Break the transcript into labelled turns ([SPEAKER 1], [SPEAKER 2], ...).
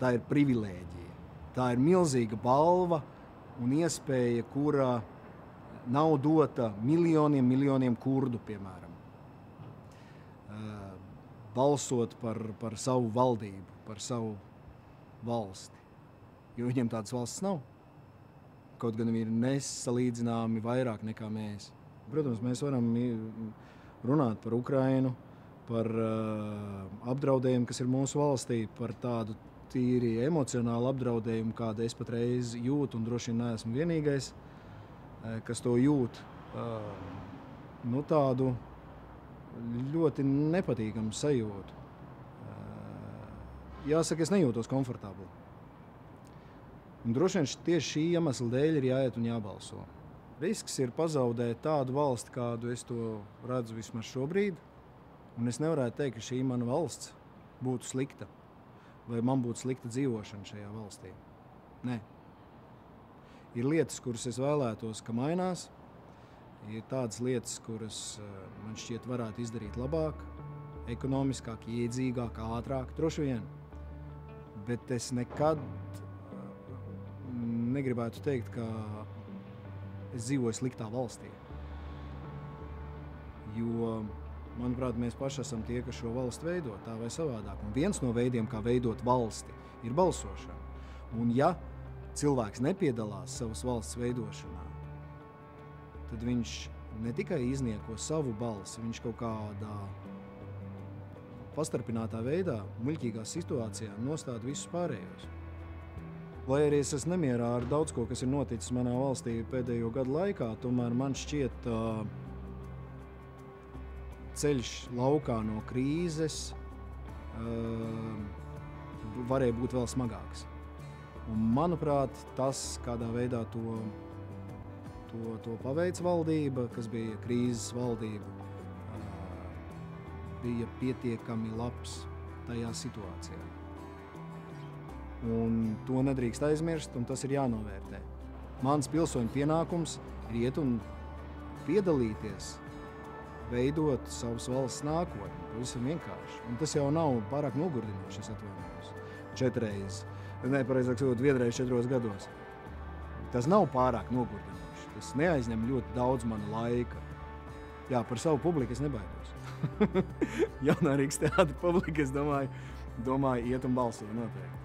[SPEAKER 1] tā ir privilēģija. Tā ir milzīga balva un iespēja, kura nav dota miljoniem kurdu, piemēram. Balsot par savu valdību, par savu valsti. Jo viņiem tādas valsts nav. Kaut gan ir nesalīdzināmi vairāk nekā mēs. Protams, mēs varam runāt par Ukrainu, par apdraudējumu, kas ir mūsu valstī, par tādu tīri emocionālu apdraudējumu, kādu es patreiz jūtu, un droši vien neesmu vienīgais, kas to jūt. Tādu ļoti nepatīkamu sajūtu. Jāsaka, es nejūtos komfortabli. Un droši vien tieši šī iemesla dēļ ir jāiet un jābalso. Risks ir pazaudēt tādu valsti, kādu es to redzu vismaz šobrīd. Un es nevarētu teikt, ka šī mana valsts būtu slikta. Vai man būtu slikta dzīvošana šajā valstī. Nē. Ir lietas, kuras es vēlētos, ka mainās. Ir tādas lietas, kuras man šķiet varētu izdarīt labāk, ekonomiskāk, iedzīgāk, ātrāk, droši vien. Bet es nekad negribētu teikt, ka es dzīvoju sliktā valstī. Jo, manuprāt, mēs paši esam tie, kas šo valsti veido tā vai savādāk. Un viens no veidiem, kā veidot valsti, ir balsošana. Un ja cilvēks nepiedalās savas valsts veidošanā, tad viņš ne tikai iznieko savu balsi, viņš kaut kādā pastarpinātā veidā, muļķīgā situācijā nostāda visus pārējos. Lai arī es esmu nemierā ar daudz ko, kas ir noticis manā valstī pēdējo gadu laikā, tomēr man šķiet ceļš laukā no krīzes varēja būt vēl smagāks. Un, manuprāt, tas, kādā veidā to paveic valdība, kas bija krīzes valdība, bija pietiekami labs tajā situācijā. Un to nedrīkst aizmirst, un tas ir jānovērtē. Mans pilsoņu pienākums ir iet un piedalīties, veidot savas valsts nākotni. Pavisam vienkārši. Un tas jau nav pārāk nogurdinoši, es atvainojos. 4 reizes. Nepareizāk sakot, 1 reizi 4 gados. Tas nav pārāk nogurdinoši. Tas neaizņem ļoti daudz mana laika. Jā, par savu publiku es nebaidos. Jaunā Rīgas teātra publika, es domāju, iet un balsot noteikti.